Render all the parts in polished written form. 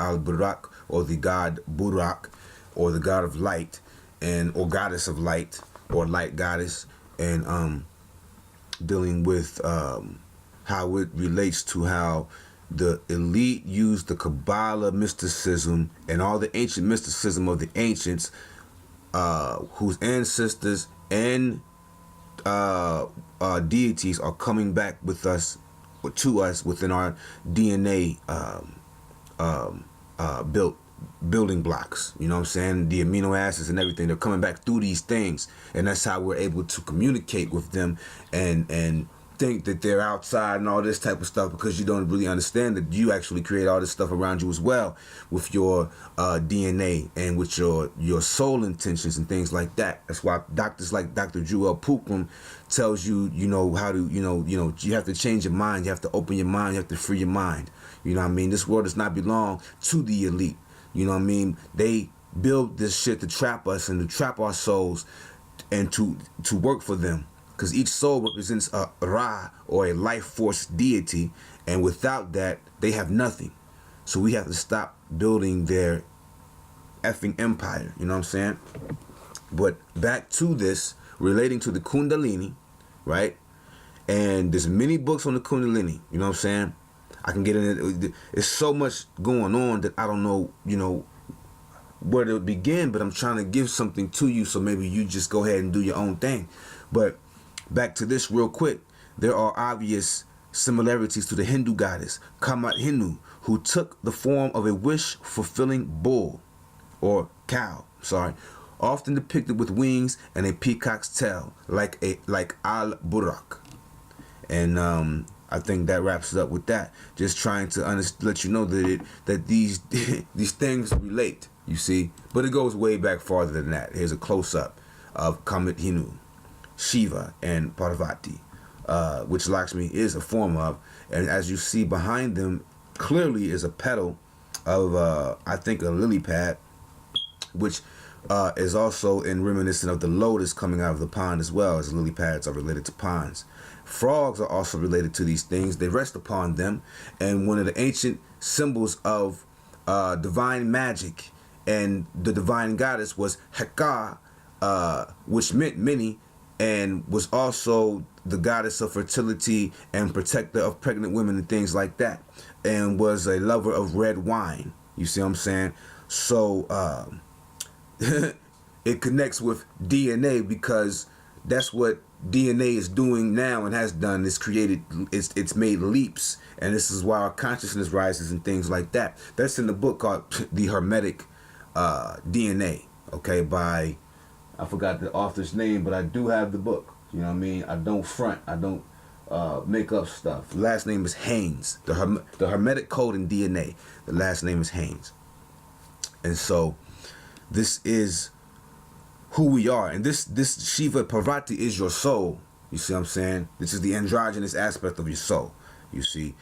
Al-Buraq, or the god Buraq, or the god of light, and or goddess of light, or light goddess, and dealing with how it relates to how the elite used the Kabbalah mysticism and all the ancient mysticism of the ancients, whose ancestors and deities are coming back with us, or to us, within our DNA building blocks. You know what I'm saying? The amino acids and everything, they're coming back through these things, and that's how we're able to communicate with them and think that they're outside and all this type of stuff, because you don't really understand that you actually create all this stuff around you as well with your DNA and with your soul intentions and things like that. That's why doctors like Dr. Joel Pookrum tells you, how to, you have to change your mind, you have to open your mind, you have to free your mind. You know what I mean? This world does not belong to the elite. You know what I mean? They build this shit to trap us and to trap our souls and to work for them. Because each soul represents a Ra, or a life force deity, and without that, they have nothing. So we have to stop building their effing empire, you know what I'm saying? But back to this, relating to the Kundalini, right? And there's many books on the Kundalini, you know what I'm saying? I can get in it. It's so much going on that I don't know, where to begin, but I'm trying to give something to you, so maybe you just go ahead and do your own thing. But back to this real quick, there are obvious similarities to the Hindu goddess Kamadhenu, who took the form of a wish-fulfilling bull, or cow, often depicted with wings and a peacock's tail, like Al-Buraq. And I think that wraps it up with that. Just trying to let you know that these these things relate, you see. But it goes way back farther than that. Here's a close-up of Kamadhenu, Shiva, and Parvati, which Lakshmi is a form of. And as you see behind them, clearly is a petal of, I think, a lily pad, which is also in reminiscent of the lotus coming out of the pond, as well, as lily pads are related to ponds. Frogs are also related to these things. They rest upon them. And one of the ancient symbols of divine magic and the divine goddess was Heka, which meant many, and was also the goddess of fertility and protector of pregnant women and things like that, and was a lover of red wine. You see what I'm saying? So it connects with DNA, because that's what DNA is doing now and has done. It's made leaps, and this is why our consciousness rises and things like that. That's in the book called The Hermetic DNA, okay, by, I forgot the author's name, but I do have the book. You know what I mean? I don't front. I don't make up stuff. The last name is Haynes. The Hermetic Code in DNA. The last name is Haynes. And so this is who we are. And this Shiva Parvati is your soul. You see what I'm saying? This is the androgynous aspect of your soul. You see?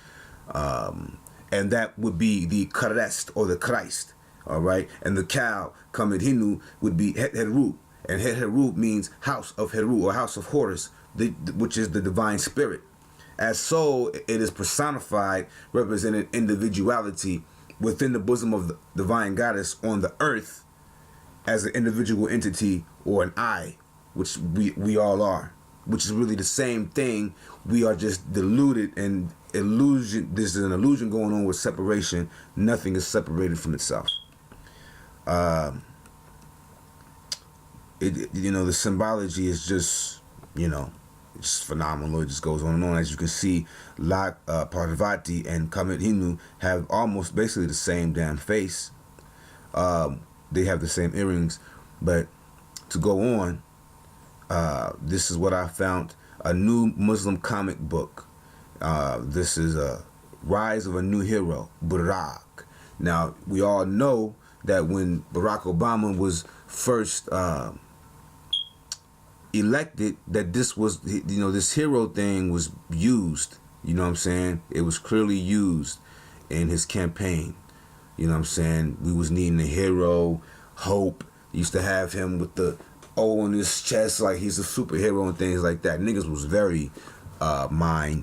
And that would be the Christ, or the Christ. All right? And the cow, Kamadhenu, would be Heru. And Heru means house of Heru, or house of Horus, which is the divine spirit. As soul, it is personified, representing individuality within the bosom of the divine goddess on the earth, as an individual entity, or an I, which we all are, which is really the same thing. We are just deluded and illusion. There's an illusion going on with separation. Nothing is separated from itself. The symbology is just, it's phenomenal. It just goes on and on. As you can see, Parvati and Kamadhenu have almost basically the same damn face. They have the same earrings. But to go on, this is what I found, a new Muslim comic book. This is a Rise of a New Hero, Buraq. Now, we all know that when Barack Obama was first elected, that this was, this hero thing was used. You know what I'm saying? It was clearly used in his campaign. You know what I'm saying? We was needing a hero, hope. Used to have him with the O on his chest like he's a superhero and things like that. Niggas was very brainwashed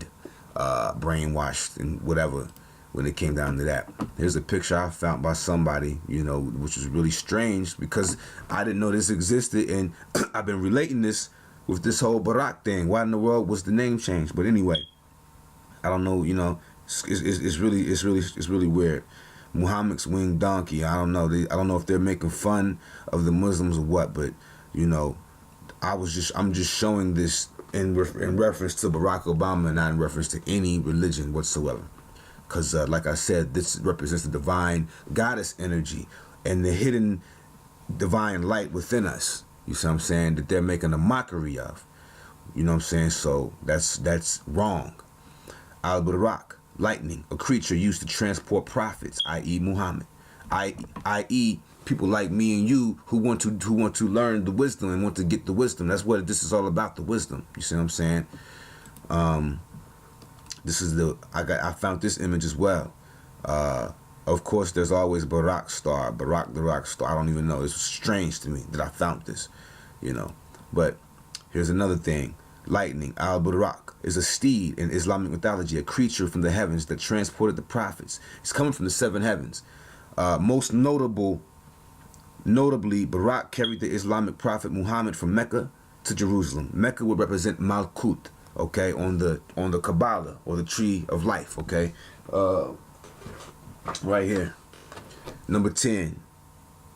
and whatever when it came down to that. Here's a picture I found by somebody, you know, which was really strange because I didn't know this existed, and I've been relating this with this whole Buraq thing. Why in the world was the name changed? But anyway, I don't know, you know, it's really weird. Muhammad's winged donkey. I don't know. I don't know if they're making fun of the Muslims or what, but you know, I'm just showing this in reference to Barack Obama, not in reference to any religion whatsoever. Because, like I said, this represents the divine goddess energy and the hidden divine light within us. You see what I'm saying? That they're making a mockery of. You know what I'm saying? So that's wrong. Al-Buraq, lightning, a creature used to transport prophets, i.e. Muhammad, i.e. people like me and you who want to learn the wisdom and want to get the wisdom. That's what this is all about, the wisdom. You see what I'm saying? This is I found this image as well. Of course, there's always Buraq star, Buraq the rock star. I don't even know. It's strange to me that I found this, you know. But here's another thing. Lightning, Al-Buraq, is a steed in Islamic mythology, a creature from the heavens that transported the prophets. It's coming from the seven heavens. Most notably, Buraq carried the Islamic prophet Muhammad from Mecca to Jerusalem. Mecca would represent Malkuth, okay, on the Kabbalah, or the tree of life, okay, right here. Number 10,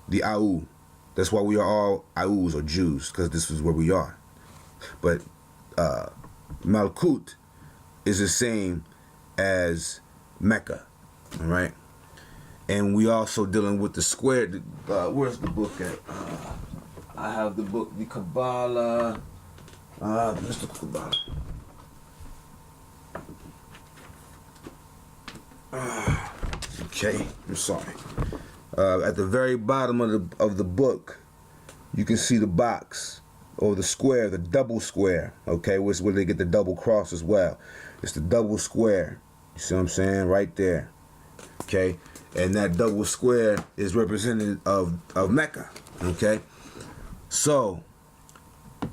the Au. That's why we are all Aus, or Jews, because this is where we are. But Malkuth is the same as Mecca, all right? And we also dealing with the square. Where's the book at? I have the book, the Kabbalah. Mr. Kabbalah. Okay, I'm sorry. At the very bottom of the book, you can see the box, or the square, the double square, okay, which is where they get the double cross as well. It's the double square. You see what I'm saying? Right there. Okay? And that double square is representative of Mecca. Okay? So,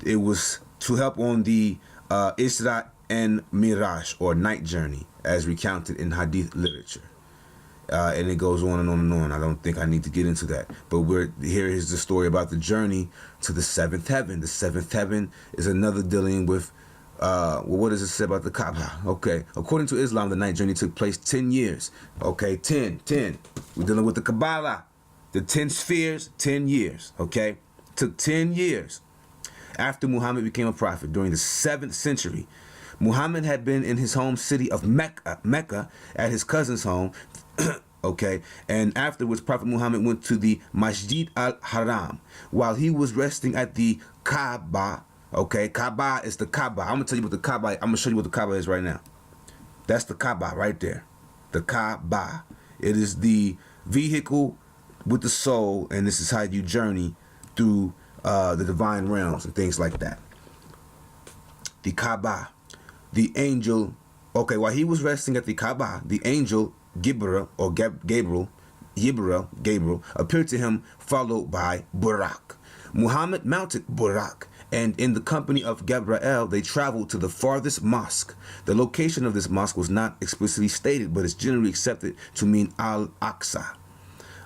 it was to help on the Isra and Miraj, or night journey, as recounted in Hadith literature. And it goes on and on and on. I don't think I need to get into that. But here is the story about the journey to the seventh heaven. The seventh heaven is another dealing with, well, what does it say about the Kaaba? Okay, according to Islam, the night journey took place 10 years. Okay, 10. We're dealing with the Kabbalah. The 10 spheres, 10 years. Okay, took 10 years. After Muhammad became a prophet during the 7th century, Muhammad had been in his home city of Mecca at his cousin's home. Okay, and afterwards Prophet Muhammad went to the Masjid al-Haram while he was resting at the Kaaba. Okay, Kaaba is the Kaaba. I'm gonna tell you what the Kaaba. I'm gonna show you what the Kaaba is right now. That's the Kaaba right there. The Kaaba. It is the vehicle with the soul, and this is how you journey through the divine realms and things like that. The Kaaba. The angel. Okay, while he was resting at the Kaaba, the angel Gabriel appeared to him, followed by Buraq. Muhammad mounted Buraq, and in the company of Gabriel, they traveled to the farthest mosque. The location of this mosque was not explicitly stated, but is generally accepted to mean Al-Aqsa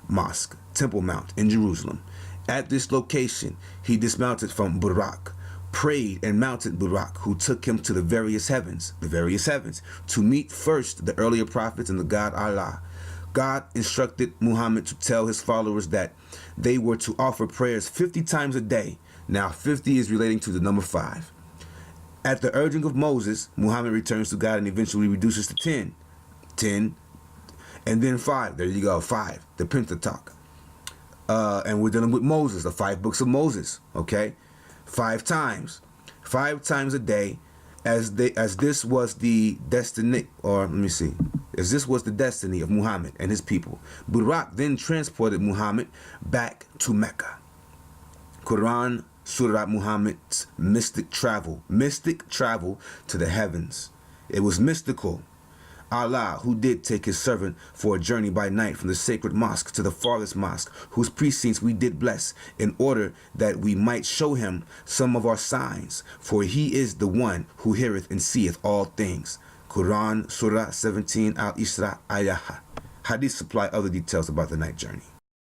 Mosque, Temple Mount in Jerusalem. At this location, he dismounted from Buraq, prayed, and mounted Buraq, who took him to the various heavens, to meet first the earlier prophets and the God Allah. God instructed Muhammad to tell his followers that they were to offer prayers 50 times a day. Now 50 is relating to the number 5. At the urging of Moses, Muhammad returns to God and eventually reduces to 10. 10, and then 5. There you go, 5. The Pentatauch. And we're dealing with Moses, the 5 books of Moses, okay? 5 times a day, as this was the destiny, or let me see, as this was the destiny of Muhammad and his people. Buraq then transported Muhammad back to Mecca. Quran Surah Muhammad's mystic travel to the heavens. It was mystical. Allah, who did take his servant for a journey by night from the sacred mosque to the farthest mosque, whose precincts we did bless, in order that we might show him some of our signs, for he is the one who heareth and seeth all things. Quran, Surah 17, Al-Isra, Ayah. Hadith supply other details about the night journey.